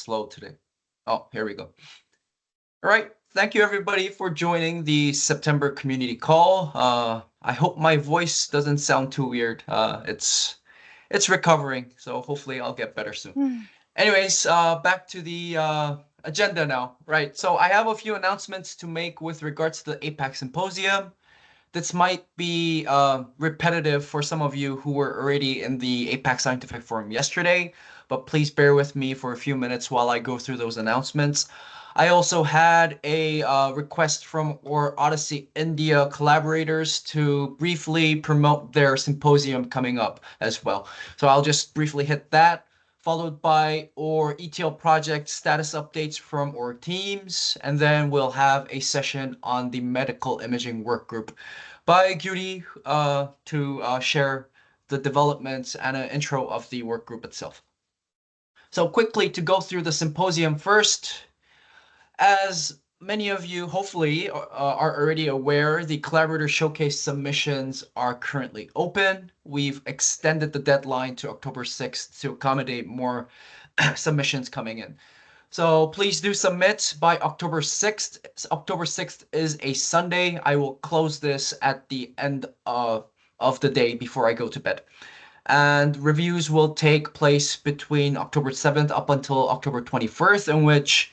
slow today. Oh, here we go. All right. Thank you, everybody, for joining the September community call. I hope my voice doesn't sound too weird. It's recovering, so hopefully I'll get better soon. Anyways, back to the agenda now. Right. So I have a few announcements to make with regards to the APAC Symposium. This might be repetitive for some of you who were already in the APAC Scientific Forum yesterday, but please bear with me for a few minutes while I go through those announcements. I also had a request from our OHDSI India collaborators to briefly promote their symposium coming up as well. So I'll just briefly hit that, followed by our ETL project status updates from our teams, and then we'll have a session on the medical imaging work group by Kyulee to share the developments and an intro of the work group itself. So quickly to go through the symposium first, as many of you hopefully are already aware, the collaborator showcase submissions are currently open. We've extended the deadline to October 6th to accommodate more submissions coming in. So please do submit by October 6th. October 6th is a Sunday. I will close this at the end of the day before I go to bed. And reviews will take place between October 7th up until October 21st, in which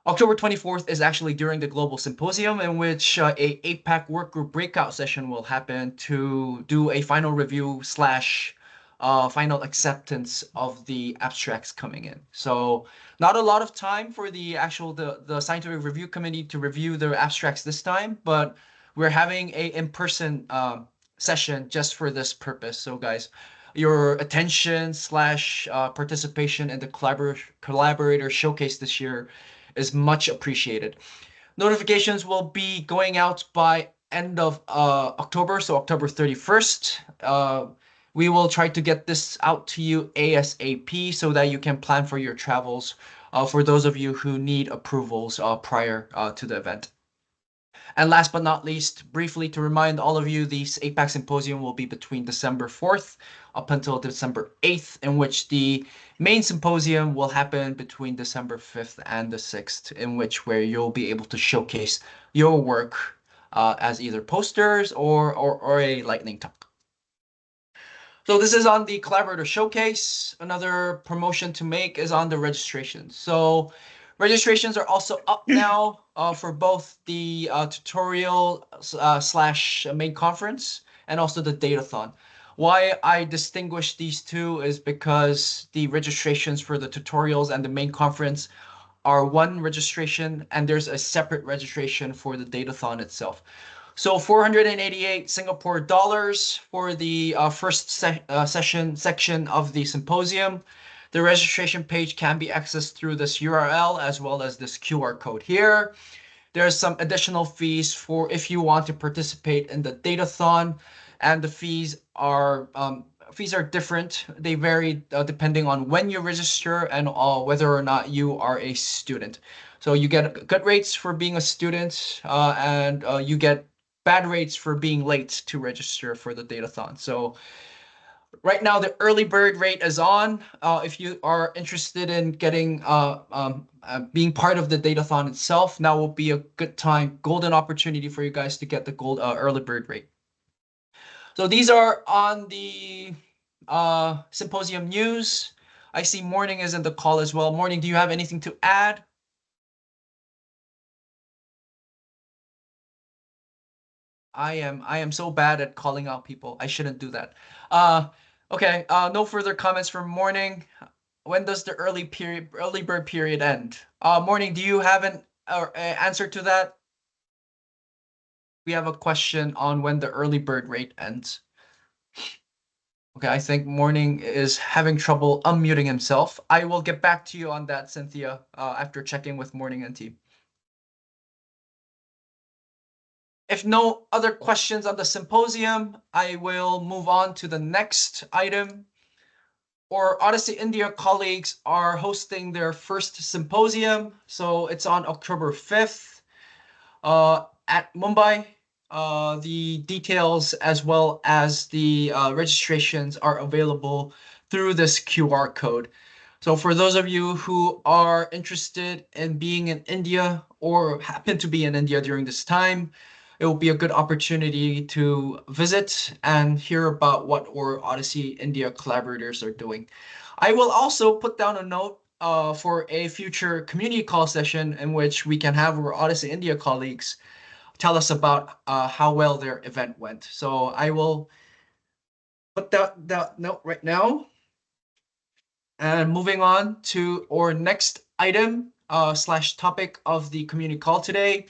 October 24th is actually during the Global Symposium, in which a APAC workgroup breakout session will happen to do a final review slash final acceptance of the abstracts coming in. So not a lot of time for the actual the scientific review committee to review their abstracts this time, but we're having a in-person session just for this purpose. So guys, your attention slash participation in the collaborator showcase this year is much appreciated. Notifications will be going out by end of October, so October 31st. We will try to get this out to you ASAP so that you can plan for your travels for those of you who need approvals prior to the event. And last but not least, briefly to remind all of you, the APAC Symposium will be between December 4th up until December 8th, in which the main symposium will happen between December 5th and the 6th, in which where you'll be able to showcase your work as either posters or a lightning talk. So this is on the collaborator showcase. Another promotion to make is on the registration. So registrations are also up now for both the tutorial slash main conference and also the datathon. Why I distinguish these two is because the registrations for the tutorials and the main conference are one registration, and there's a separate registration for the datathon itself. So 488 Singapore dollars for the first section of the symposium. The registration page can be accessed through this URL as well as this QR code here. There's some additional fees for if you want to participate in the datathon, and the fees are different. They vary depending on when you register and whether or not you are a student. So you get good rates for being a student, and you get bad rates for being late to register for the datathon. So right now the early bird rate is on. If you are interested in getting being part of the datathon itself, now will be a good time, golden opportunity for you guys to get the early bird rate. So these are on the symposium news. I see Morning is in the call as well. Morning, do you have anything to add? I am so bad at calling out people. I shouldn't do that. Okay. No further comments from Morning. When does the early bird period end? Morning, do you have an answer to that? We have a question on when the early bird rate ends. Okay, I think Morning is having trouble unmuting himself. I will get back to you on that, Cynthia, after checking with Morning and team. If no other questions on the symposium, I will move on to the next item. Our OHDSI India colleagues are hosting their first symposium. So it's on October 5th at Mumbai. The details as well as the registrations are available through this QR code. So for those of you who are interested in being in India or happen to be in India during this time, it will be a good opportunity to visit and hear about what our Odyssey India collaborators are doing. I will also put down a note for a future community call session in which we can have our Odyssey India colleagues tell us about how well their event went. So I will put that note right now. And moving on to our next item slash topic of the community call today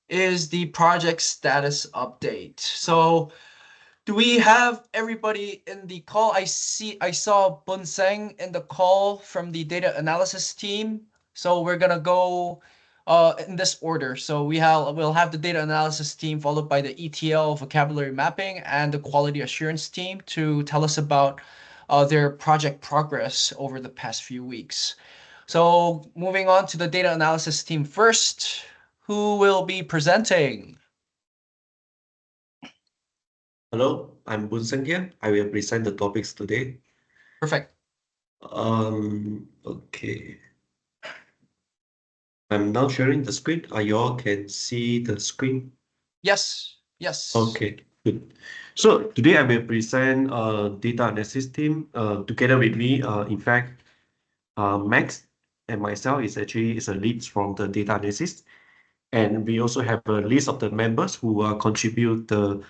is the project status update. So do we have everybody in the call? I saw Bunseng in the call from the data analysis team. So we're gonna go in this order. So we'll have the data analysis team followed by the ETL vocabulary mapping and the quality assurance team to tell us about their project progress over the past few weeks. So moving on to the data analysis team first, who will be presenting? Hello, I'm Bunseng here. I will present the topics today. Perfect. Okay. I'm now sharing the screen. You all can see the screen? Yes, yes. Okay, good. So today I will present data analysis team together with me. In fact, Max and myself is a lead from the data analysis, and we also have a list of the members who contribute the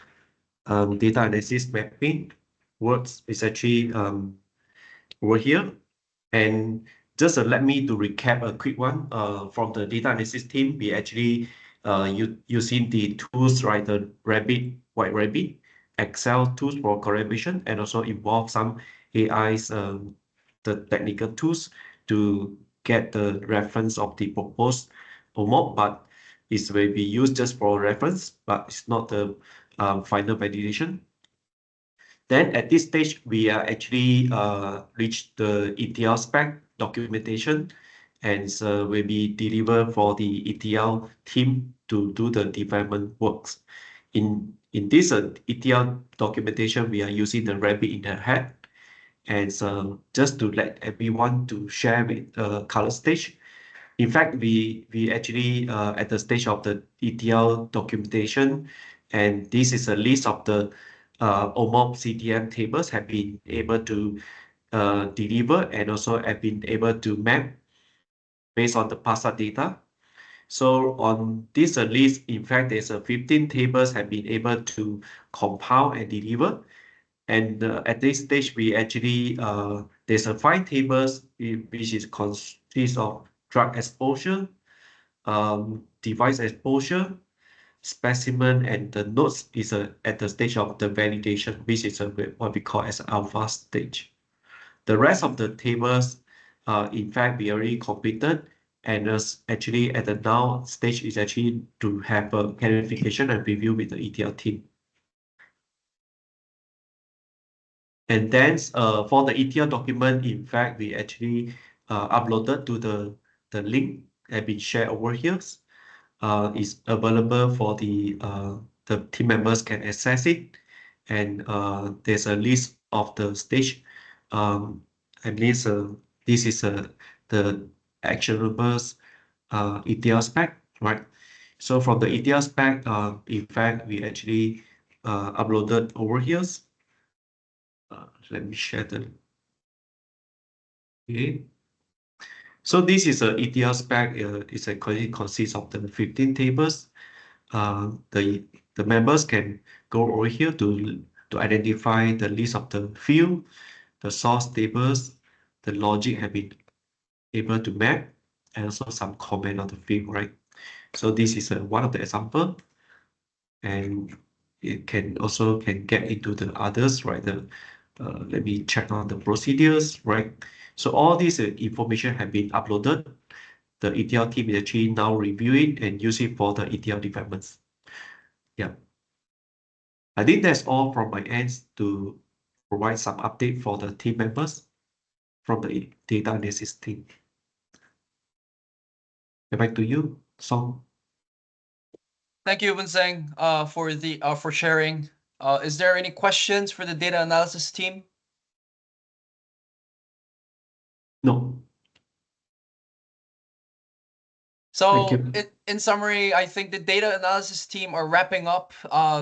data analysis mapping works is actually over here. And just let me to recap a quick one from the data analysis team. We actually using the tools, right? The Rabbit, White Rabbit, Excel tools for collaboration, and also involve some AI's the technical tools to get the reference of the proposed OMOP, but it will be used just for reference, but it's not the final validation. Then at this stage, we are actually reached the ETL spec documentation, and will be delivered for the ETL team to do the development works. In this ETL documentation, we are using the rabbit in the hat, and just to let everyone to share with the color stage. In fact, we actually at the stage of the ETL documentation, and this is a list of the OMOP CTM tables have been able to deliver and also have been able to map based on the PASA data. So on this list, in fact, there's 15 tables have been able to compile and deliver. And at this stage, we actually there's 5 tables which is consists of drug exposure, device exposure, specimen, and the notes is at the stage of the validation, which is what we call as alpha stage. The rest of the tables, in fact, we already completed, and actually at the now stage is actually to have a clarification and review with the ETL team. And then for the ETL document, in fact, we actually uploaded to the link that been shared over here. Is available for the team members can access it, and there's a list of the stage. At least this is the actionables ETL spec, right? So from the ETL spec, in fact, we actually uploaded over here. Let me share the. Okay. So this is a ETL spec. It consists of the 15 tables. The members can go over here to identify the list of the field, the source tables, the logic have been able to map, and also some comment on the field, right? So this is one of the example, and it can also get into the others, right? Let me check on the procedures, right? So all this information have been uploaded. The ETL team is actually now reviewing and use it for the ETL developments. Yeah. I think that's all from my end to provide some update for the team members from the data analysis team. Back to you, Song. Thank you, Bunseng, for sharing. Is there any questions for the data analysis team? No. So you. in summary, I think the data analysis team are wrapping up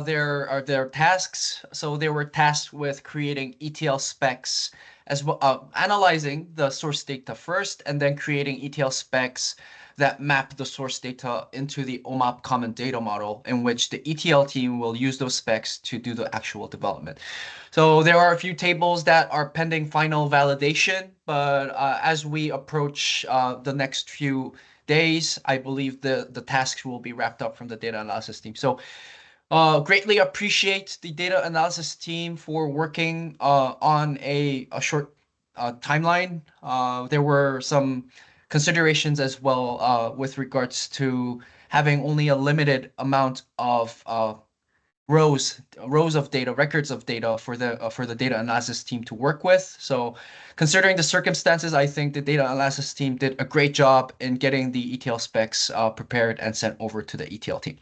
their tasks. So they were tasked with creating ETL specs as well, analyzing the source data first, and then creating ETL specs that map the source data into the OMAP common data model, in which the ETL team will use those specs to do the actual development. So there are a few tables that are pending final validation, but as we approach the next few days, I believe the tasks will be wrapped up from the data analysis team. So greatly appreciate the data analysis team for working on a short timeline. There were some considerations as well with regards to having only a limited amount of rows of data, records of data for the data analysis team to work with. So considering the circumstances, I think the data analysis team did a great job in getting the ETL specs prepared and sent over to the ETL team.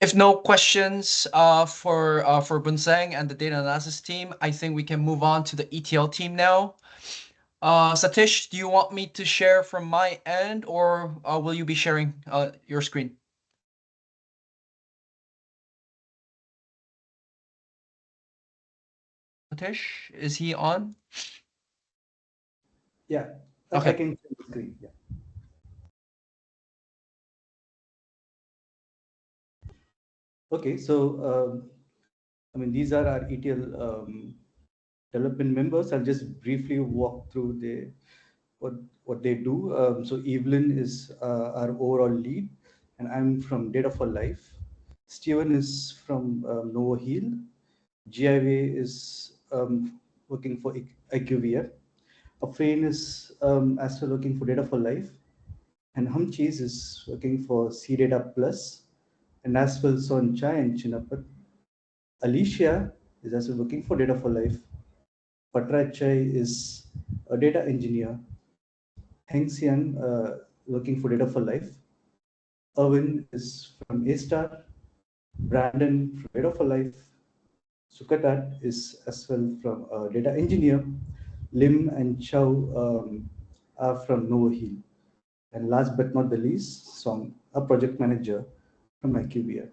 If no questions for Bunseng and the data analysis team, I think we can move on to the ETL team now. Satish, do you want me to share from my end, or will you be sharing your screen? Satish, is he on? Yeah, Okay. I can share the screen. Yeah. Okay, so I mean, these are our ETL development members. I'll just briefly walk through what they do. So Evelyn is our overall lead, and I'm from Data for Life. Steven is from Novo Heal. GIV is working for IQVIA. Afrain is as well looking for Data for Life, and Humcheese is working for CData Plus, and as well Sonchai and Chinapat. Alicia is also looking for Data for Life. Patrachai is a data engineer. Heng Xian looking for Data for Life. Erwin is from A-Star. Brandon from Data for Life. Sukatat is as well from data engineer. Lim and Chow are from Novo Heal. And last but not the least, Song, a project manager from IQVIA.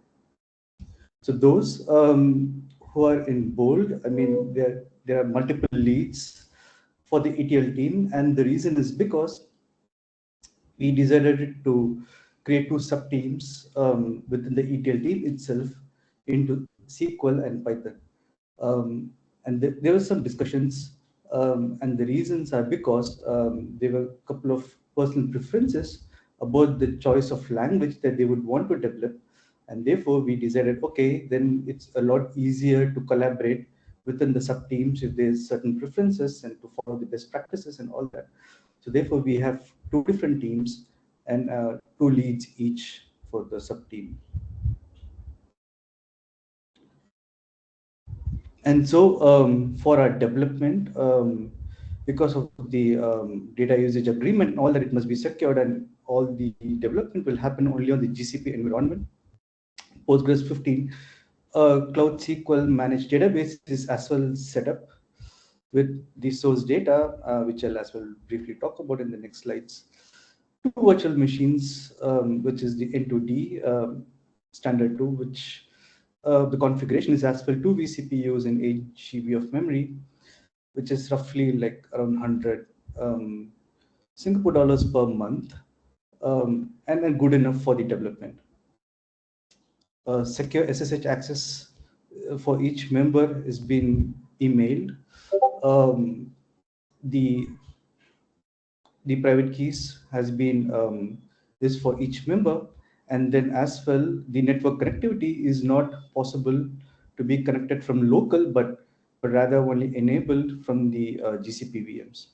So those who are in bold, I mean, there are multiple leads for the ETL team, and the reason is because we decided to create two sub teams within the ETL team itself into SQL and Python. And there were some discussions, and the reasons are because there were a couple of personal preferences about the choice of language that they would want to develop. And therefore, we decided, okay, then it's a lot easier to collaborate within the sub teams if there's certain preferences and to follow the best practices and all that. So therefore, we have two different teams and two leads each for the sub team. And so for our development, because of the data usage agreement and all that, it must be secured, and all the development will happen only on the GCP environment. Postgres 15 Cloud SQL managed database is as well set up with the source data, which I'll as well briefly talk about in the next slides. Two virtual machines, which is the N2D standard 2, which the configuration is as well 2 vCPUs and 8 GB of memory, which is roughly like around 100 Singapore dollars per month, and good enough for the development. Secure SSH access for each member is being emailed. The private keys has been is for each member, and then as well the network connectivity is not possible to be connected from local, but rather only enabled from the GCP VMs.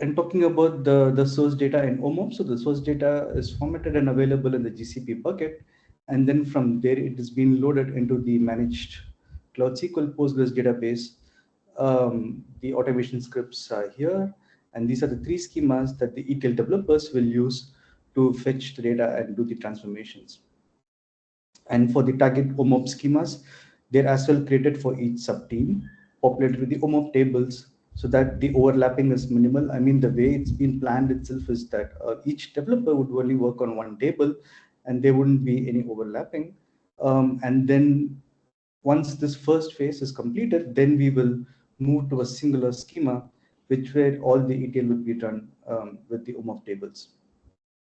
And talking about the source data in OMOP, so the source data is formatted and available in the GCP bucket, and then from there it is being loaded into the managed Cloud SQL Postgres database. The automation scripts are here, and these are the three schemas that the ETL developers will use to fetch the data and do the transformations. And for the target OMOP schemas, they're as well created for each sub-team, populated with the OMOP tables so that the overlapping is minimal. I mean, the way it's been planned itself is that each developer would only work on one table and there wouldn't be any overlapping. And then once this first phase is completed, then we will move to a singular schema, which where all the ETL would be done with the OMOF tables.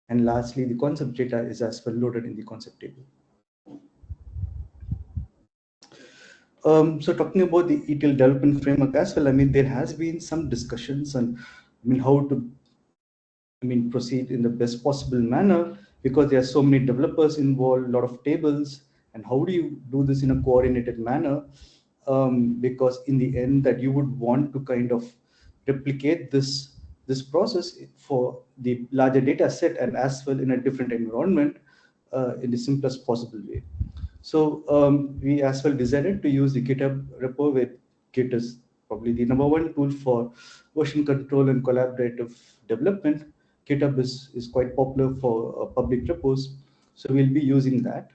And lastly, the concept data is as well loaded in the concept table. So talking about the ETL development framework as well, I mean, there has been some discussions on, I mean, how to, I mean, proceed in the best possible manner, because there are so many developers involved, a lot of tables, and how do you do this in a coordinated manner? Because in the end, that you would want to kind of replicate this process for the larger data set and as well in a different environment in the simplest possible way. So we as well decided to use the GitHub repo, where Git is probably the #1 tool for version control and collaborative development. GitHub is quite popular for public repos, so we'll be using that.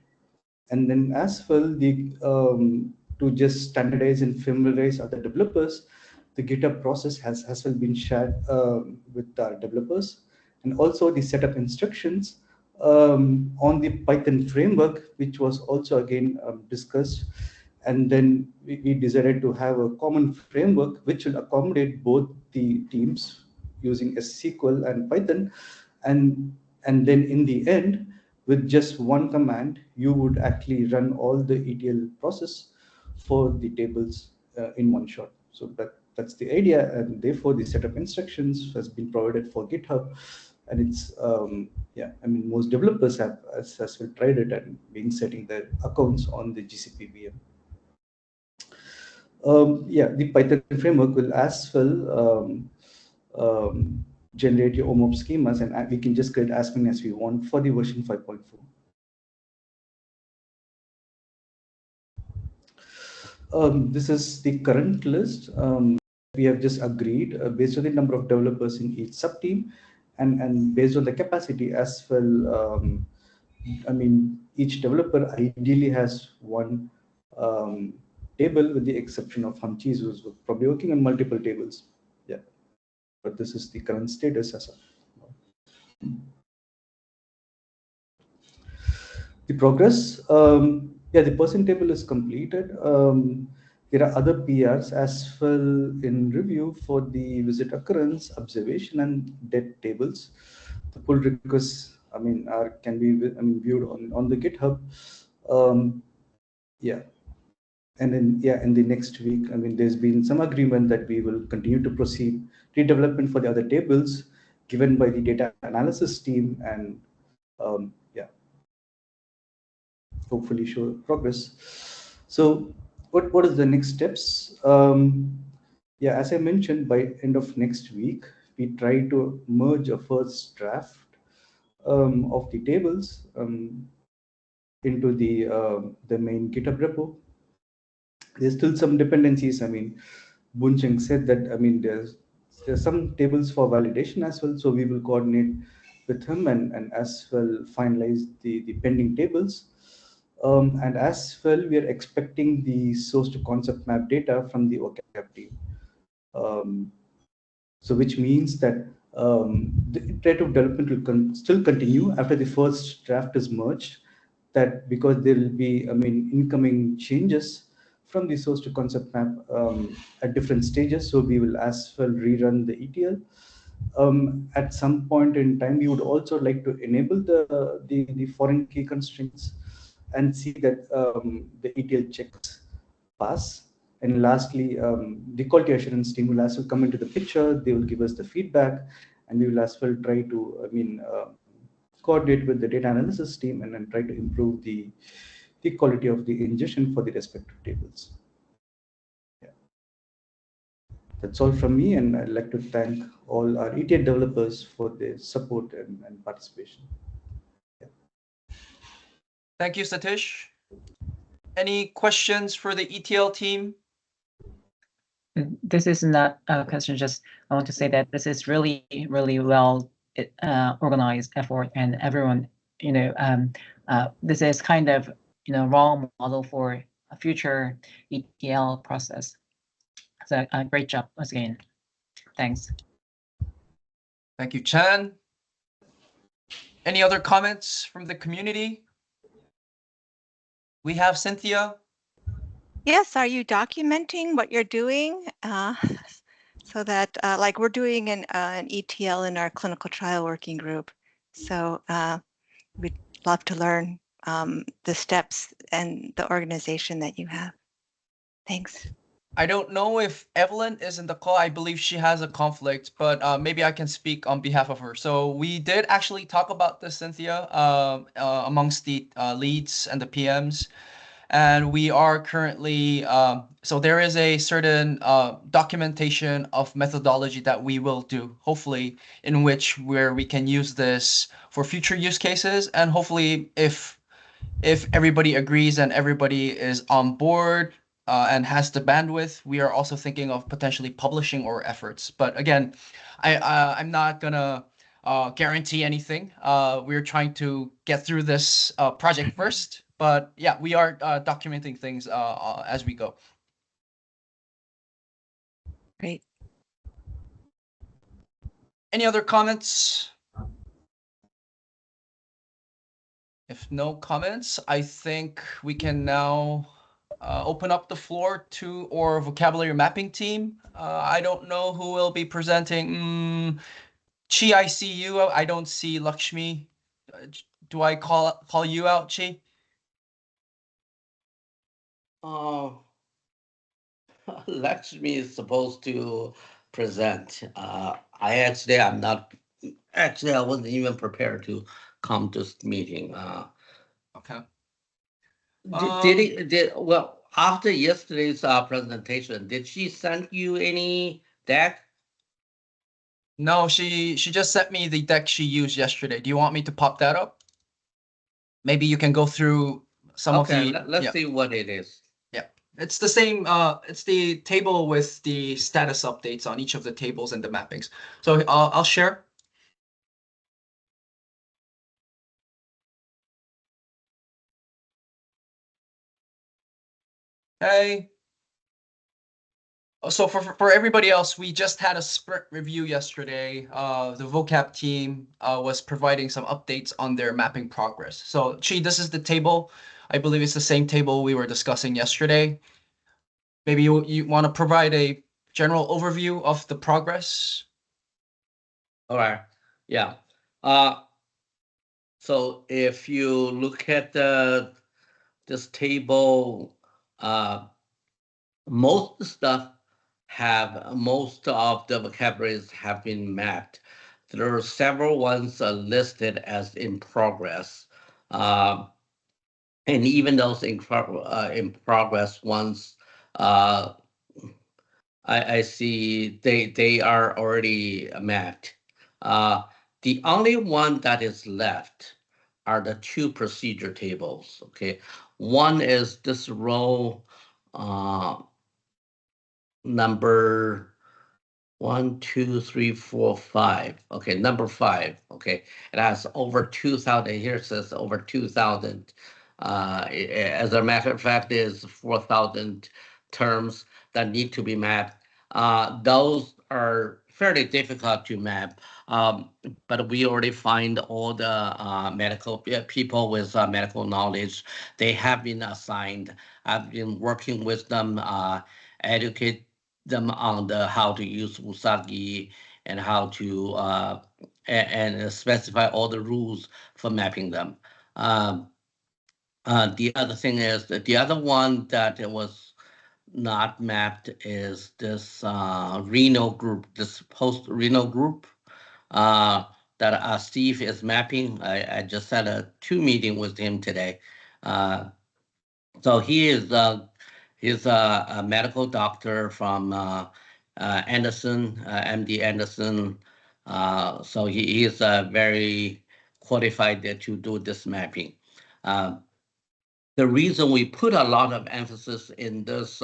And then as well, the to just standardize and familiarize other developers, the GitHub process has well been shared with our developers, and also the setup instructions on the Python framework, which was also again discussed. And then we decided to have a common framework which will accommodate both the teams using SQL and Python. And then in the end, with just one command, you would actually run all the ETL process for the tables in one shot. So that's the idea, and therefore the setup instructions has been provided for GitHub. And it's yeah, I mean, most developers have as well tried it and been setting their accounts on the GCP VM. Yeah, the Python framework will as well generate your OMOP schemas, and we can just create as many as we want for the version 5.4. This is the current list. We have just agreed based on the number of developers in each sub-team, and based on the capacity as well. I mean, each developer ideally has one table, with the exception of Hamchis, who's probably working on multiple tables. Yeah, but this is the current status as of now. The progress, yeah, the person table is completed. There are other PRs as well in review for the visit occurrence, observation, and dead tables. The pull requests, I mean, can be viewed on the GitHub. Yeah, and then yeah, in the next week, I mean, there's been some agreement that we will continue to proceed redevelopment for the other tables given by the data analysis team, and yeah, hopefully show progress. So what is the next steps? Yeah, as I mentioned, by end of next week, we try to merge a first draft of the tables into the main GitHub repo. There's still some dependencies. I mean, Buncheng said that, I mean, there's some tables for validation as well, so we will coordinate with him and as well finalize the pending tables. And as well, we are expecting the source to concept map data from the OCAP team. So which means that the iterative development will still continue after the first draft is merged, that because there will be, I mean, incoming changes from the source to concept map at different stages. So we will as well rerun the ETL. At some point in time, we would also like to enable the foreign key constraints and see that the ETL checks pass. And lastly, the quality assurance team will as well come into the picture. They will give us the feedback, and we will as well try to, I mean, coordinate with the data analysis team and then try to improve the quality of the ingestion for the respective tables. Yeah. That's all from me, and I'd like to thank all our ETL developers for their support and participation. Yeah. Thank you, Satish. Any questions for the ETL team? This is not a question, just I want to say that this is really, really well organized effort, and everyone, you know, this is kind of, you know, role model for a future ETL process. So great job once again. Thanks. Thank you, Chan. Any other comments from the community? We have Cynthia. Yes, are you documenting what you're doing? So that like we're doing an ETL in our clinical trial working group. So we'd love to learn the steps and the organization that you have. Thanks. I don't know if Evelyn is in the call. I believe she has a conflict, but maybe I can speak on behalf of her. So we did actually talk about this, Cynthia, amongst the leads and the PMs. And we are currently, so there is a certain documentation of methodology that we will do, hopefully, in which where we can use this for future use cases. And hopefully, if everybody agrees and everybody is on board and has the bandwidth, we are also thinking of potentially publishing our efforts. But again, I'm not gonna guarantee anything. We're trying to get through this project first. But yeah, we are documenting things as we go. Great. Any other comments? If no comments, I think we can now open up the floor to our vocabulary mapping team. I don't know who will be presenting. Chi, I see you. I don't see Lakshmi. Do I call you out, Chi? Lakshmi is supposed to present. I wasn't even prepared to come to this meeting. Okay. Well, after yesterday's presentation, did she send you any deck? No, she just sent me the deck she used yesterday. Do you want me to pop that up? Maybe you can go through some of the. Let's see what it is. Yeah, it's the same. It's the table with the status updates on each of the tables and the mappings. So I'll share. Okay. So for everybody else, we just had a sprint review yesterday. The vocab team was providing some updates on their mapping progress. So Chi, this is the table. I believe it's the same table we were discussing yesterday. Maybe you want to provide a general overview of the progress. All right. Yeah. So if you look at this table, most of the vocabularies have been mapped. There are several ones listed as in progress, and even those in progress ones, I see they are already mapped. The only one that is left are the two procedure tables. Okay, one is this row number 1, 2, 3, 4, 5. Okay, number 5. Okay, it has over 2,000. Here it says over 2,000. As a matter of fact, is 4,000 terms that need to be mapped. Those are fairly difficult to map, but we already find all the medical people with medical knowledge. They have been assigned. I've been working with them, educate them on how to use Usagi and how to and specify all the rules for mapping them. The other thing is that the other one that was not mapped is this renal group, this post-renal group that Steve is mapping. I just had 2 meetings with him today. So he is he's a medical doctor from Anderson, MD Anderson. So he is very qualified to do this mapping. The reason we put a lot of emphasis in this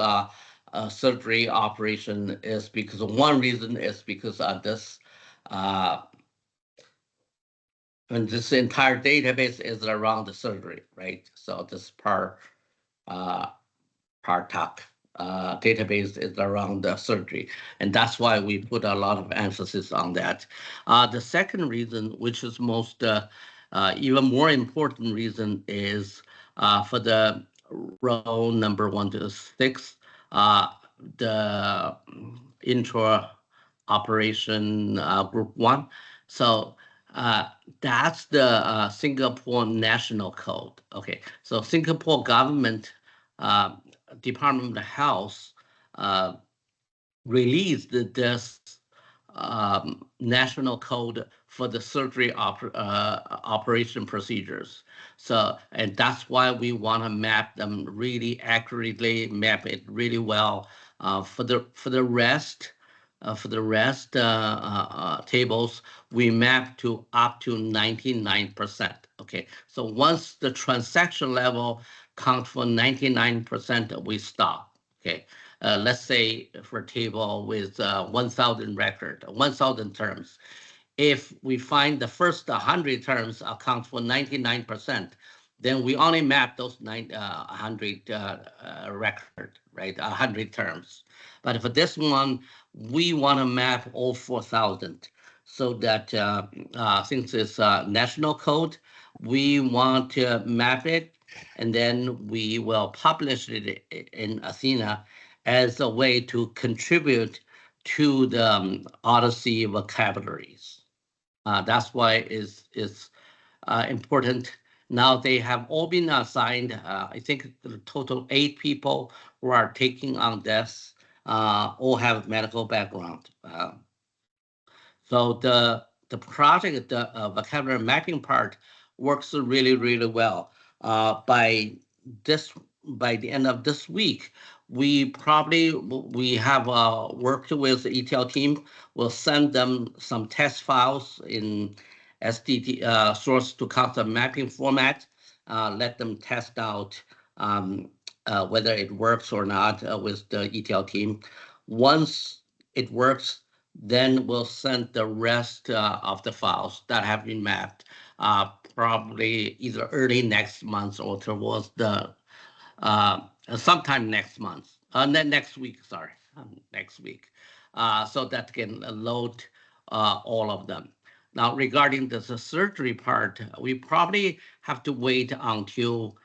surgery operation is because one reason is because of this. And this entire database is around the surgery, right? So this part talk. database is around surgery, and that's why we put a lot of emphasis on that. The second reason, which is most even more important reason, is for the row number 1 to 6, the intra-operation group 1. So that's the Singapore national code. Okay, so Singapore government Department of Health released this national code for the surgery operation procedures. So, and that's why we want to map them really accurately, map it really well. For the rest tables, we map to up to 99%. Okay, so once the transaction level counts for 99%, we stop. Okay, let's say for a table with 1,000 record, 1,000 terms. If we find the first 100 terms account for 99%, then we only map those 100 record, right? 100 terms. But for this one, we want to map all 4,000, so that since it's national code, we want to map it, and then we will publish it in Athena as a way to contribute to the OHDSI vocabularies. That's why it's important. Now they have all been assigned. I think the total 8 people who are taking on this all have medical background. So the project, the vocabulary mapping part, works really, really well. By the end of this week, we have worked with the ETL team. We'll send them some test files in STT source to custom mapping format. Let them test out whether it works or not with the ETL team. Once it works, then we'll send the rest of the files that have been mapped, probably either early next month or towards the sometime next month, next week, sorry, next week, so that can load all of them. Now, regarding the surgery part, we probably have to wait until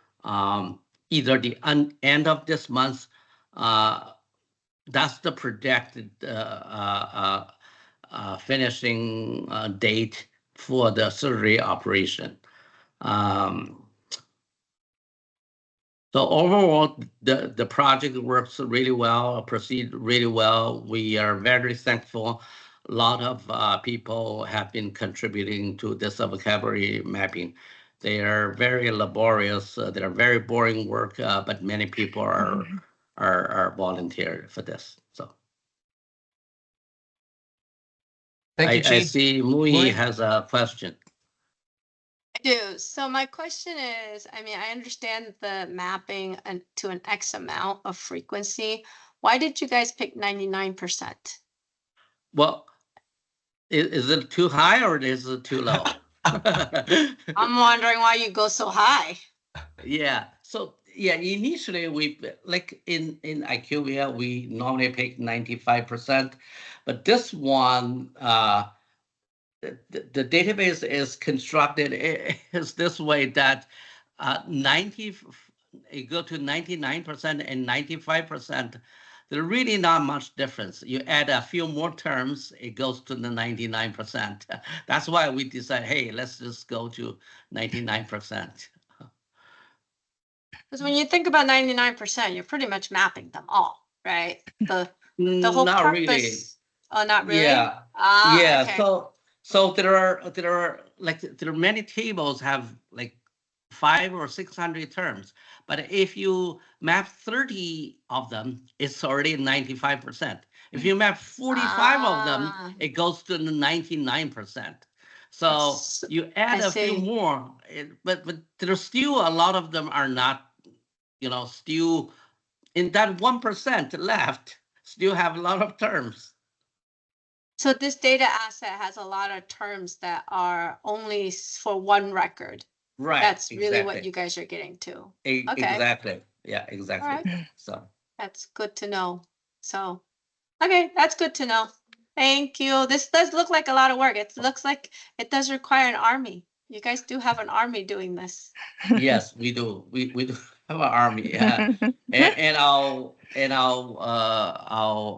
either the end of this month. That's the projected finishing date for the surgery operation. So overall, the project works really well, proceeds really well. We are very thankful. A lot of people have been contributing to this vocabulary mapping. They are very laborious. They are very boring work, but many people are volunteered for this. So Thank you, I Chi. see Mui has a question. I do. So my question is, I mean, I understand the mapping to an X amount of frequency. Why did you guys pick 99%? Well, is it too high or is it too low? I'm wondering why you go so high. Yeah. So yeah, initially we like in IQVIA we normally pick 95%, but this one the database is constructed is this way that you go to 99% and 95%. There's really not much difference. You add a few more terms, it goes to the 99%. That's why we decide, hey, let's just go to 99%. Because when you think about 99%, you're pretty much mapping them all, right? The whole not purpose. Really. Oh, not really. Yeah. Yeah. Okay. So there are many tables have like 500 or 600 terms, but if you map 30 of them, it's already 95%. If you map 45 of them, it goes to the 99%. So you add a few more, but there's still a lot of them are not, still in that 1% left, still have a lot of terms. So this data asset has a lot of terms that are only for one record. Right. That's really what you guys are getting to. Exactly. Yeah, exactly. Right. So That's good to know. So, okay, that's good to know. Thank you. This does look like a lot of work. It looks like it does require an army. You guys do have an army doing this. Yes, we do. We do have an army. Yeah. And our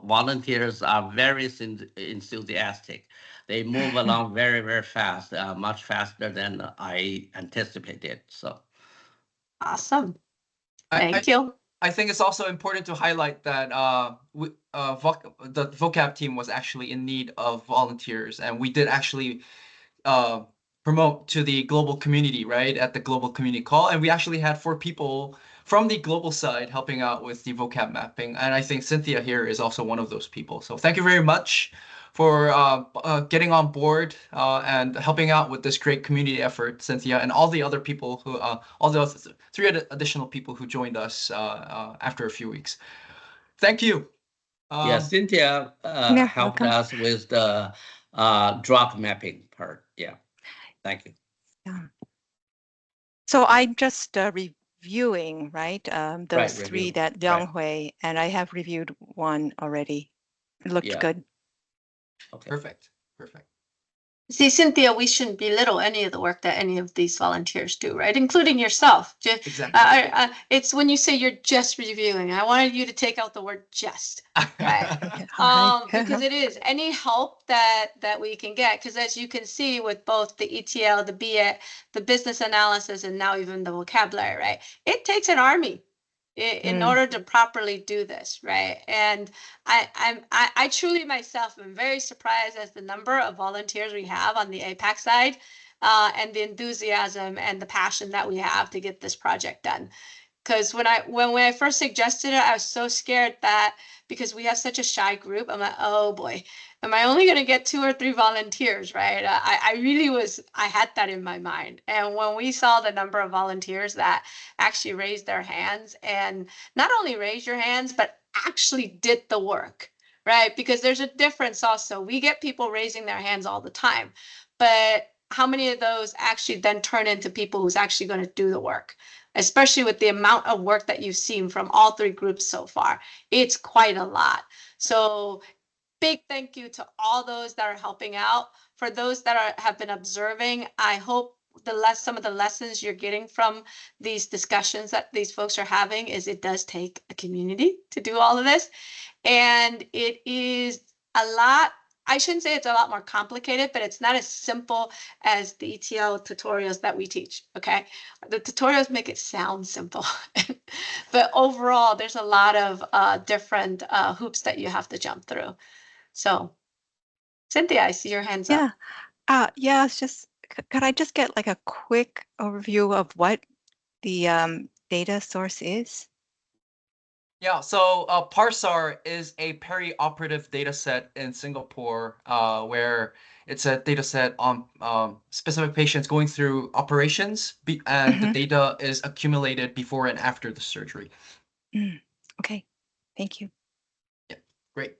volunteers are very enthusiastic. They move along very, very fast, much faster than I anticipated. So Awesome. I- Thank you. I think it's also important to highlight that the vocab team was actually in need of volunteers, and we did actually promote to the global community, right, at the global community call, and we actually had 4 people from the global side helping out with the vocab mapping, and I think Cynthia here is also one of those people. So thank you very much for getting on board and helping out with this great community effort, Cynthia, and all the other people who, all the other 3 additional people who joined us after a few weeks. Thank you. yeah, Cynthia Yeah, helped welcome. us with the drug mapping part. Yeah, thank you. Yeah. So I'm just reviewing, right? Those 3 reviewing, that right. Younghui, and I have reviewed one already. It looked Yeah. good. Okay. Perfect. Perfect. See, Cynthia, we shouldn't belittle any of the work that any of these volunteers do, right? Including yourself. Exactly. It's when you say you're just reviewing, I wanted you to take out the word just, right? All right. Because it is any help that we can get, because as you can see with both the ETL, the business analysis, and now even the vocabulary, right? It takes an army in order to properly do this, right? And I truly myself am very surprised as the number of volunteers we have on the APAC side, and the enthusiasm and the passion that we have to get this project done. Because when I first suggested it, I was so scared that because we have such a shy group, I'm like, oh boy, am I only going to get 2 or 3 volunteers, right? I had that in my mind. And when we saw the number of volunteers that actually raised their hands, and not only raised your hands, but actually did the work, right? Because there's a difference also. We get people raising their hands all the time, but how many of those actually then turn into people who's actually going to do the work? Especially with the amount of work that you've seen from all 3 groups so far. It's quite a lot. So big thank you to all those that are helping out. For those that have been observing, I hope some of the lessons you're getting from these discussions that these folks are having is it does take a community to do all of this. And it is a lot. I shouldn't say it's a lot more complicated, but it's not as simple as the ETL tutorials that we teach, okay? The tutorials make it sound simple, but overall, there's a lot of different hoops that you have to jump through. So, Cynthia, I see your hands up. Yeah, it's just, could I just get like a quick overview of what the data source is? Yeah, so Parsar is a perioperative data set in Singapore where it's a data set on specific patients going through operations, and the data is accumulated before and after the surgery. Okay, thank you. Yeah, great.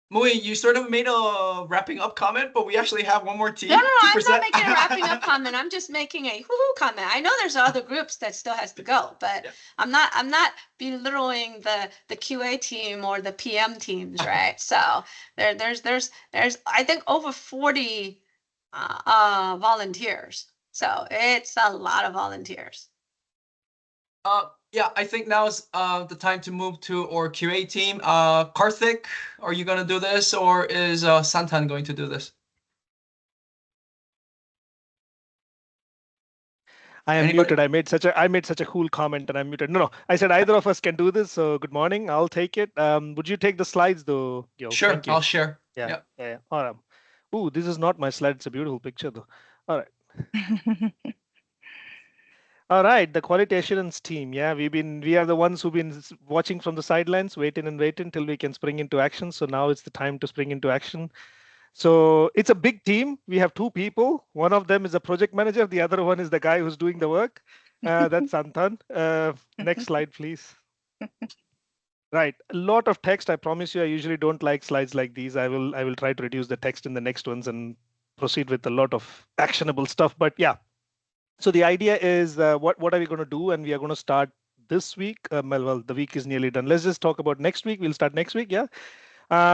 Mui, you sort of made a wrapping up comment, but we actually have one more team. No, to I'm present. not making a wrapping up comment. I'm just making a hoo-hoo comment. I know there's other groups that still has to go, but Yeah. I'm not belittling the QA team or the PM teams, right? So there's I think over 40 volunteers. So it's a lot of volunteers. Yeah, I think now is the time to move to our QA team. Karthik, are you going to do this, or is Santan going to do this? I am Anybody? muted. I made such a cool comment, and I'm muted. No, I said either of us can do this. So good morning. I'll take it. Would you take the slides though, Gil? Sure, Thank you. I'll share. Yeah. Yep. Yeah. All right. Ooh, this is not my slide. It's a beautiful picture though. All right. All right, the quality assurance team. Yeah, we are the ones who've been watching from the sidelines, waiting till we can spring into action. So now it's the time to spring into action. So it's a big team. We have 2 people. One of them is a project manager. The other one is the guy who's doing the work. That's Santan. Next slide, please. Right, a lot of text. I promise you, I usually don't like slides like these. I will try to reduce the text in the next ones and proceed with a lot of actionable stuff. But yeah. So the idea is what are we going to do? And we are going to start this week. Well, the week is nearly done. Let's just talk about next week. We'll start next week. Yeah.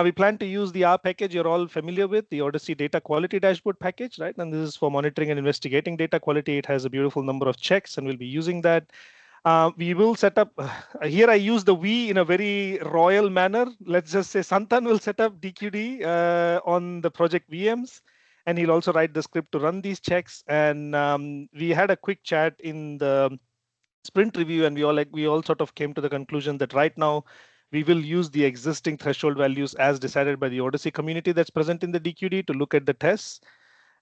We plan to use the R package you're all familiar with, the OHDSI data quality dashboard package, right? And this is for monitoring and investigating data quality. It has a beautiful number of checks, and we'll be using that. We will set up, here I use the we in a very royal manner. Let's just say Santan will set up DQD on the project VMs, and he'll also write the script to run these checks. And we had a quick chat in the sprint review, and we all sort of came to the conclusion that right now we will use the existing threshold values as decided by the OHDSI community that's present in the DQD to look at the tests,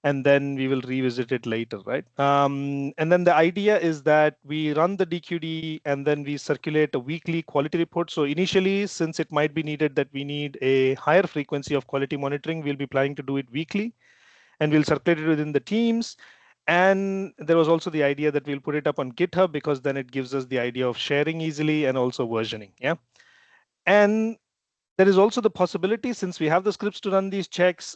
and then we will revisit it later, right? And then the idea is that we run the DQD and then we circulate a weekly quality report. So initially, since it might be needed that we need a higher frequency of quality monitoring, we'll be planning to do it weekly, and we'll circulate it within the teams. And there was also the idea that we'll put it up on GitHub, because then it gives us the idea of sharing easily and also versioning. Yeah. And there is also the possibility, since we have the scripts to run these checks,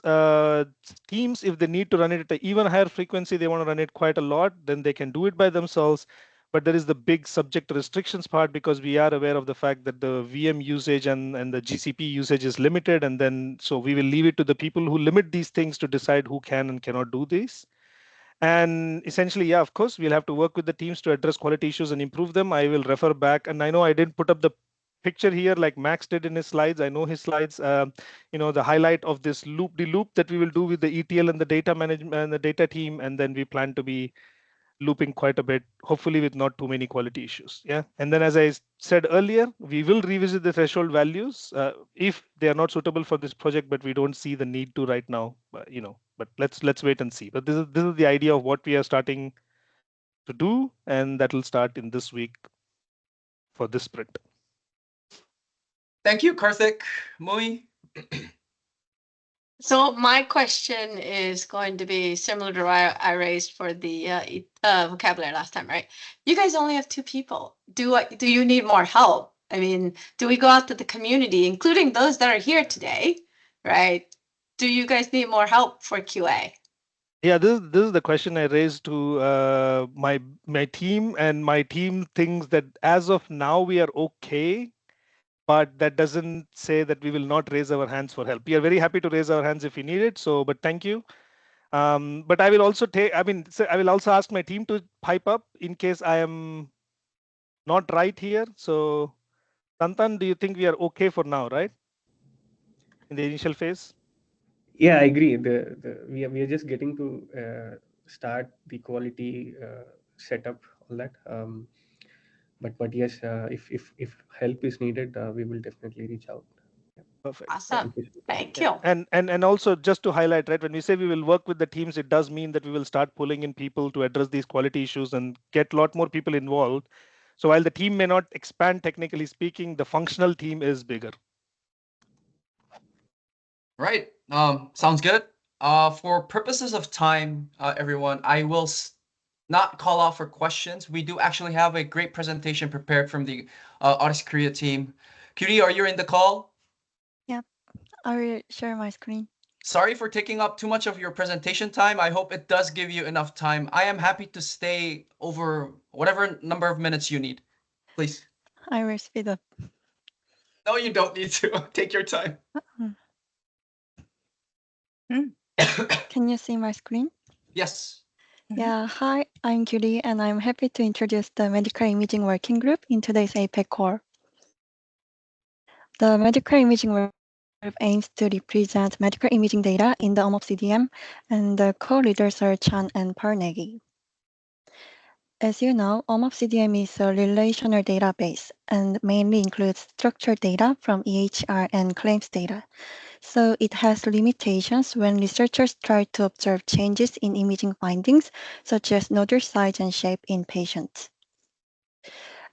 teams, if they need to run it at an even higher frequency, they want to run it quite a lot, then they can do it by themselves. But there is the big subject restrictions part, because we are aware of the fact that the VM usage and the GCP usage is limited. And then so we will leave it to the people who limit these things to decide who can and cannot do this. And essentially, yeah, of course, we'll have to work with the teams to address quality issues and improve them. I will refer back, and I know I didn't put up the picture here like Max did in his slides. I know his slides, the highlight of this loop-de-loop that we will do with the ETL and the data management and the data team. And then we plan to be looping quite a bit, hopefully with not too many quality issues. Yeah. And then, as I said earlier, we will revisit the threshold values if they are not suitable for this project, but we don't see the need to right now, but let's wait and see. But this is the idea of what we are starting to do, and that will start in this week for this sprint. Thank you, Karthik. Mui? So my question is going to be similar to what I raised for the vocabulary last time, right? You guys only have 2 people. Do you need more help? I mean, do we go out to the community, including those that are here today, right? Do you guys need more help for QA? Yeah, this is the question I raised to my team, and my team thinks that as of now we are okay, but that doesn't say that we will not raise our hands for help. We are very happy to raise our hands if we need it. So, but thank you. But I will also I will also ask my team to pipe up in case I am not right here. So, Tantan, do you think we are okay for now, right? In the initial phase? Yeah, I agree. We are just getting to start the quality setup, all that. But yes, if help is needed, we will definitely reach out. Perfect. Awesome. Thank you. And also just to highlight, right, when we say we will work with the teams, it does mean that we will start pulling in people to address these quality issues and get a lot more people involved. So while the team may not expand, technically speaking, the functional team is bigger. Right. Sounds good. For purposes of time, everyone, I will not call out for questions. We do actually have a great presentation prepared from the OHDSI Korea team. Kyulee, are you in the call? Yep, I will share my screen. Sorry for taking up too much of your presentation time. I hope it does give you enough time. I am happy to stay over whatever number of minutes you need. Please. I will speed up. No, you don't need to. Take your time. Can you see my screen? Yes. Yeah, hi, I'm Kyulee, and I'm happy to introduce the Medical Imaging Working Group in today's APAC call. The Medical Imaging Working Group aims to represent medical imaging data in the OHDSI, and the co-leaders are Chan and Parnegi. As you know, OHDSI is a relational database and mainly includes structured data from EHR and claims data. So it has limitations when researchers try to observe changes in imaging findings, such as nodule size and shape in patients.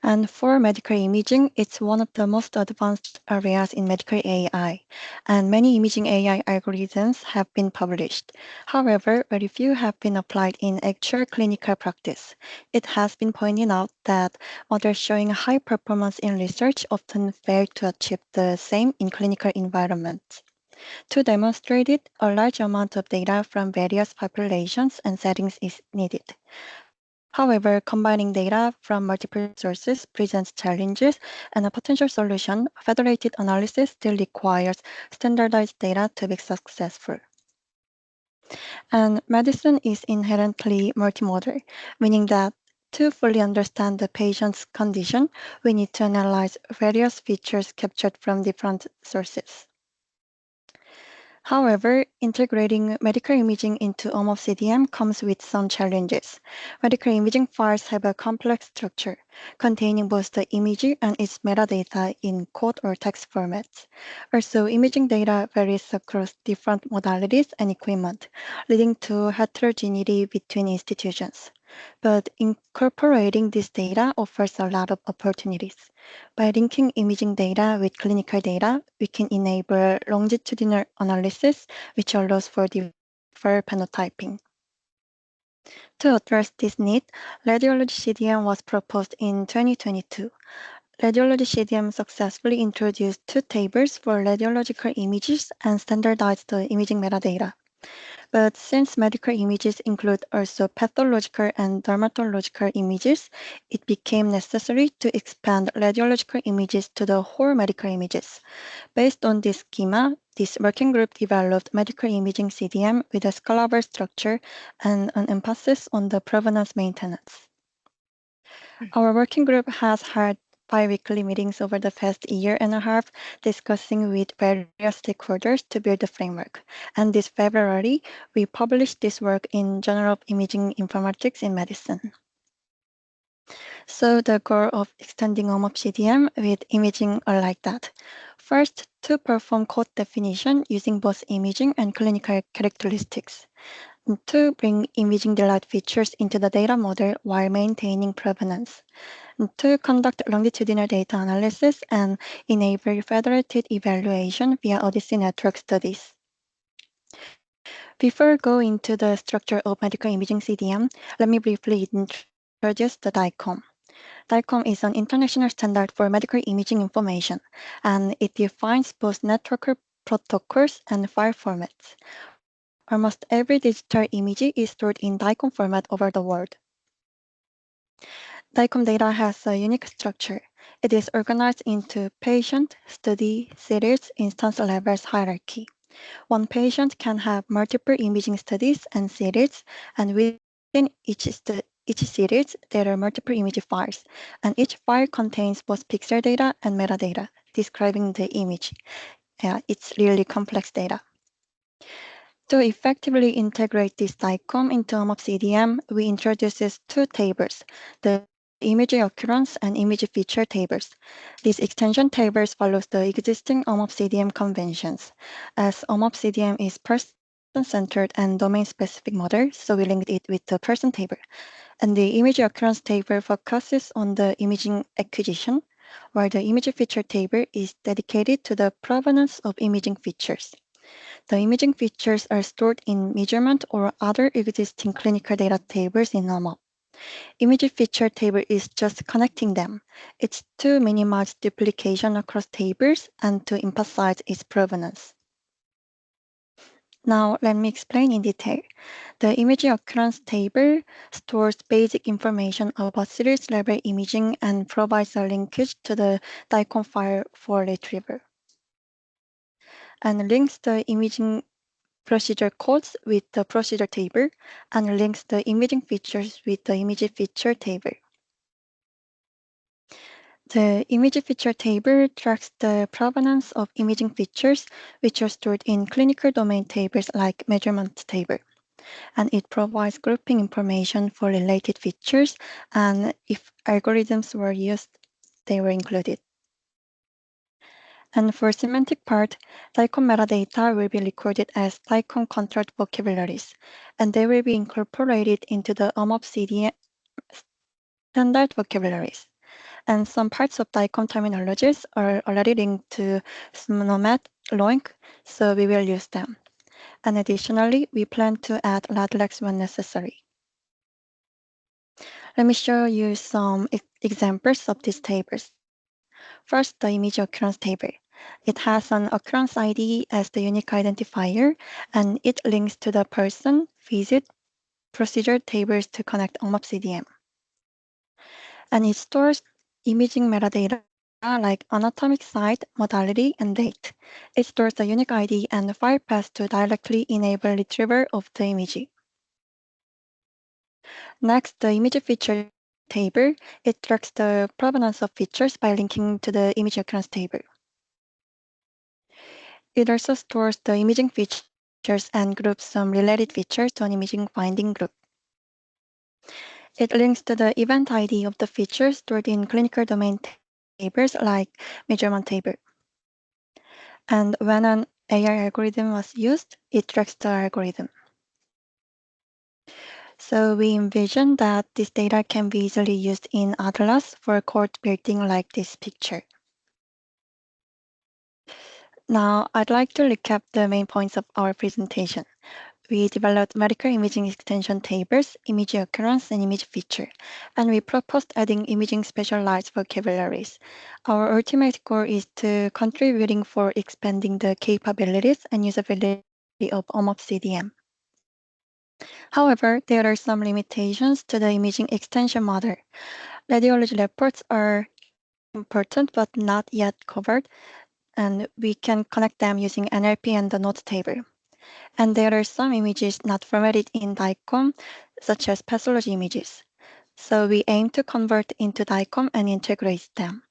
And for medical imaging, it's one of the most advanced areas in medical AI, and many imaging AI algorithms have been published. However, very few have been applied in actual clinical practice. It has been pointed out that models showing high performance in research often fail to achieve the same in clinical environments. To demonstrate it, a large amount of data from various populations and settings is needed. However, combining data from multiple sources presents challenges, and a potential solution, federated analysis, still requires standardized data to be successful. And medicine is inherently multimodal, meaning that to fully understand the patient's condition, we need to analyze various features captured from different sources. However, integrating medical imaging into ㅍCDM comes with some challenges. Medical imaging files have a complex structure, containing both the image and its metadata in code or text formats. Also, imaging data varies across different modalities and equipment, leading to heterogeneity between institutions. But incorporating this data offers a lot of opportunities. By linking imaging data with clinical data, we can enable longitudinal analysis, which allows for different phenotyping. To address this need, radiology CDM was proposed in 2022. Radiology CDM successfully introduced two tables for radiological images and standardized the imaging metadata. But since medical images include also pathological and dermatological images, it became necessary to expand radiological images to the whole medical images. Based on this schema, this working group developed medical imaging CDM with a scalable structure and an emphasis on the provenance maintenance. Our working group has had bi-weekly meetings over the past year and a half, discussing with various stakeholders to build the framework. And this February, we published this work in Journal of Imaging Informatics in Medicine. So the goal of extending ㅍCDM with imaging are like that. First, to perform code definition using both imaging and clinical characteristics. To bring imaging-derived features into the data model while maintaining provenance. To conduct longitudinal data analysis and enable federated evaluation via OHDSI network studies. Before going into the structure of medical imaging CDM, let me briefly introduce the ㅍComm. ㅍComm is an international standard for medical imaging information, and it defines both network protocols and file formats. Almost every digital image is stored in ㅍComm format over the world. ㅍComm data has a unique structure. It is organized into patient, study, series, instance levels hierarchy. One patient can have multiple imaging studies and series, and within each series, there are multiple image files, and each file contains both pixel data and metadata describing the image. It's really complex data. To effectively integrate this ㅍComm into ㅍCDM, we introduced two tables, the image occurrence and image feature tables. These extension tables follows the existing ㅍCDM conventions. As ㅍCDM is person-centered and domain-specific model, so we linked it with the person table. And the image occurrence table focuses on the imaging acquisition, while the image feature table is dedicated to the provenance of imaging features. The imaging features are stored in measurement or other existing clinical data tables in OMOP. Image feature table is just connecting them. It's to minimize duplication across tables and to emphasize its provenance. Now, let me explain in detail. The image occurrence table stores basic information about series-level imaging and provides a linkage to the ㅍComm file for retrieval, and links the imaging procedure codes with the procedure table, and links the imaging features with the image feature table. The image feature table tracks the provenance of imaging features, which are stored in clinical domain tables like measurement table. And it provides grouping information for related features, and if algorithms were used, they were included. And for semantic part, ㅍComm metadata will be recorded as ㅍComm controlled vocabularies, and they will be incorporated into the ㅍCDM standard vocabularies. And some parts of ㅍComm terminologies are already linked to SNOMED, LOINC, so we will use them. And additionally, we plan to add RADLEX when necessary. Let me show you some examples of these tables. First, the image occurrence table. It has an occurrence ID as the unique identifier, and it links to the person, visit, procedure tables to connect ㅍCDM. and it stores imaging metadata like anatomic site, modality, and date. It stores the unique ID and file path to directly enable retrieval of the image. Next, the image feature table. It tracks the provenance of features by linking to the image occurrence table. It also stores the imaging features and groups some related features to an imaging finding group. It links to the event ID of the features stored in clinical domain tables like measurement table. And when an AI algorithm was used, it tracks the algorithm. So we envision that this data can be easily used in Atlas for code building like this picture. Now, I'd like to recap the main points of our presentation. We developed medical imaging extension tables, image occurrence, and image feature, and we proposed adding imaging specialized vocabularies. Our ultimate goal is to contributing for expanding the capabilities and usability of OMOP-CDM. However, there are some limitations to the imaging extension model. Radiology reports are important but not yet covered, and we can connect them using NLP and the node table. And there are some images not formatted in DICOM, such as pathology images. So we aim to convert into DICOM and integrate them.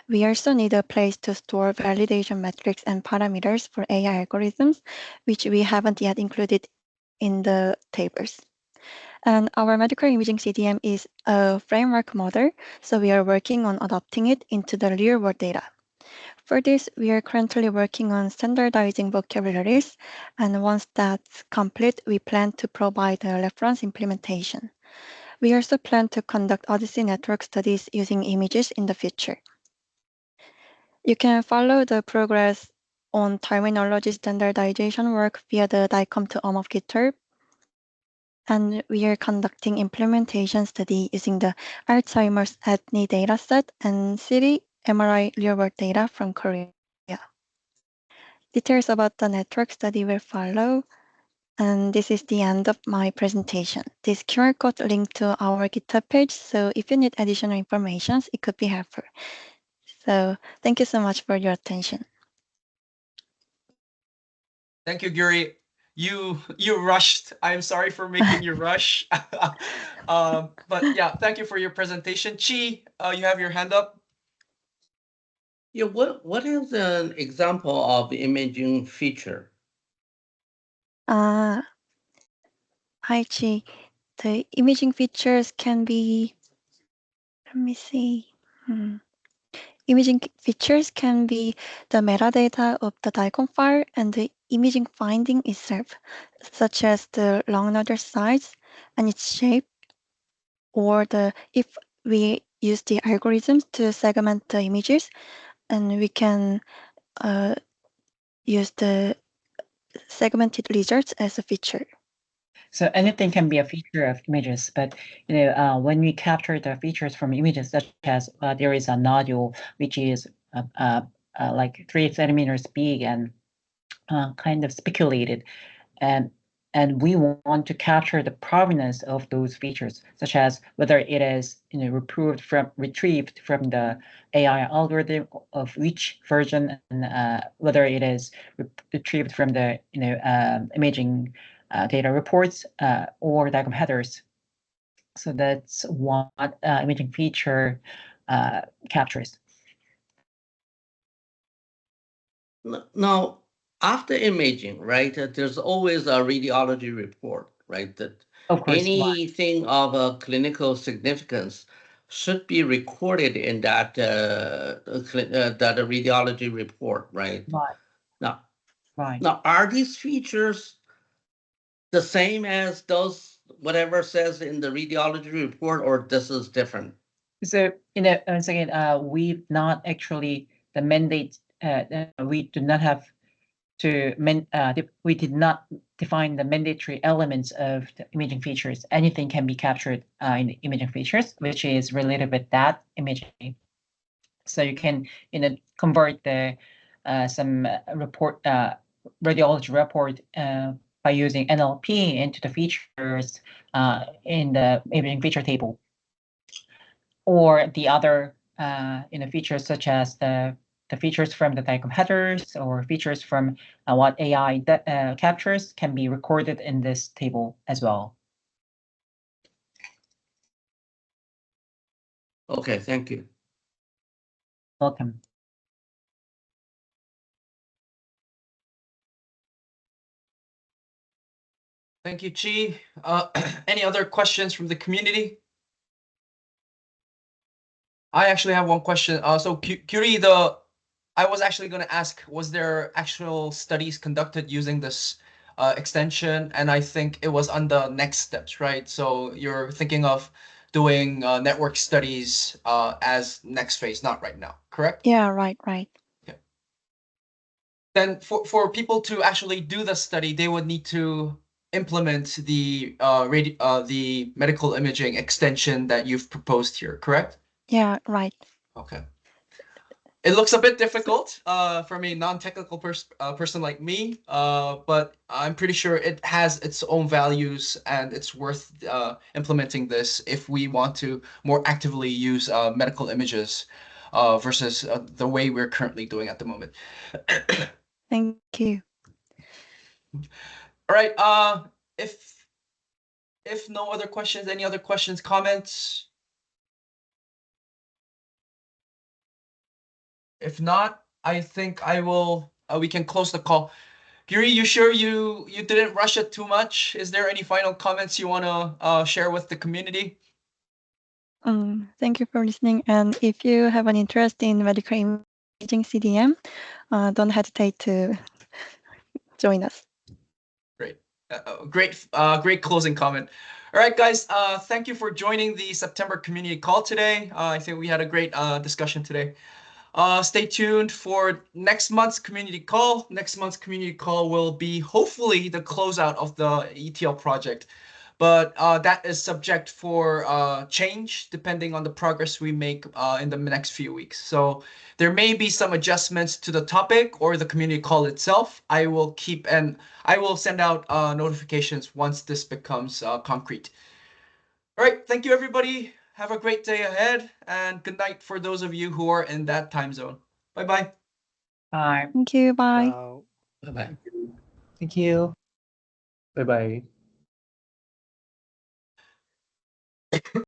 We also need a place to store validation metrics and parameters for AI algorithms, which we haven't yet included in the tables. And our medical imaging CDM is a framework model, so we are working on adopting it into the real-world data. For this, we are currently working on standardizing vocabularies, and once that's complete, we plan to provide a reference implementation. We also plan to conduct OHDSI network studies using images in the future. You can follow the progress on terminology standardization work via the DICOM to OMOP GitHub, and we are conducting implementation study using the Alzheimer's ethnic dataset and city MRI real-world data from Korea. Details about the network study will follow, and this is the end of my presentation. This QR code linked to our GitHub page, so if you need additional information, it could be helpful. So thank you so much for your attention. Thank you, Kyulee. You rushed. I'm sorry for making you rush. But yeah, thank you for your presentation. Chi, you have your hand up. Yeah, what is an example of imaging feature? Hi, Chi. The imaging features can be, let me see. Imaging features can be the metadata of the DICOM file and the imaging finding itself, such as the long nodal size and its shape, or if we use the algorithms to segment the images, and we can use the segmented results as a feature. So anything can be a feature of images, but when we capture the features from images, such as there is a nodule which is like 3 centimeters big and kind of speculated, and we want to capture the provenance of those features, such as whether it is retrieved from the AI algorithm of which version, and whether it is retrieved from the imaging data reports or DICOM headers. So that's what imaging feature captures. Now, after imaging, right, there's always a radiology report, right? That of course, anything of a clinical significance should be recorded in that that radiology report, right? Now, are these features the same as those whatever says in the radiology report, or this is different? So once again, we've not actually the mandate. We do not have to we did not define the mandatory elements of the imaging features. Anything can be captured in the imaging features, which is related with that imaging. So you can convert the some report radiology report by using NLP into the features in the imaging feature table. or the other features such as the features from the telecom headers or features from what AI captures can be recorded in this table as well. Okay, thank you. Welcome. Thank you, Chi. Any other questions from the community? I actually have one question. So Kyulee, I was actually going to ask, was there actual studies conducted using this extension? And I think it was on the next steps, right? So you're thinking of doing network studies as next phase, not right now, correct? Yeah, right. Okay. Then for people to actually do the study, they would need to implement the medical imaging extension that you've proposed here, correct? Yeah, right. Okay. It looks a bit difficult from a non-technical person like me, but I'm pretty sure it has its own values and it's worth implementing this if we want to more actively use medical images versus the way we're currently doing at the moment. Thank you. All right. If no other questions, any other questions, comments? If not, I think I will. We can close the call. Kyulee, you sure you didn't rush it too much? Is there any final comments you want to share with the community? Thank you for listening. And if you have an interest in medical imaging CDM, don't hesitate to join us. Great. Great closing comment. All right, guys. Thank you for joining the September community call today. I think we had a great discussion today. Stay tuned for next month's community call. Next month's community call will be hopefully the closeout of the ETL project, but that is subject for change depending on the progress we make in the next few weeks. So there may be some adjustments to the topic or the community call itself. I will send out notifications once this becomes concrete. All right, thank you, everybody. Have a great day ahead, and good night for those of you who are in that time zone. Bye-bye. Bye. Thank you. Bye. Bye-bye. Thank you. Bye bye.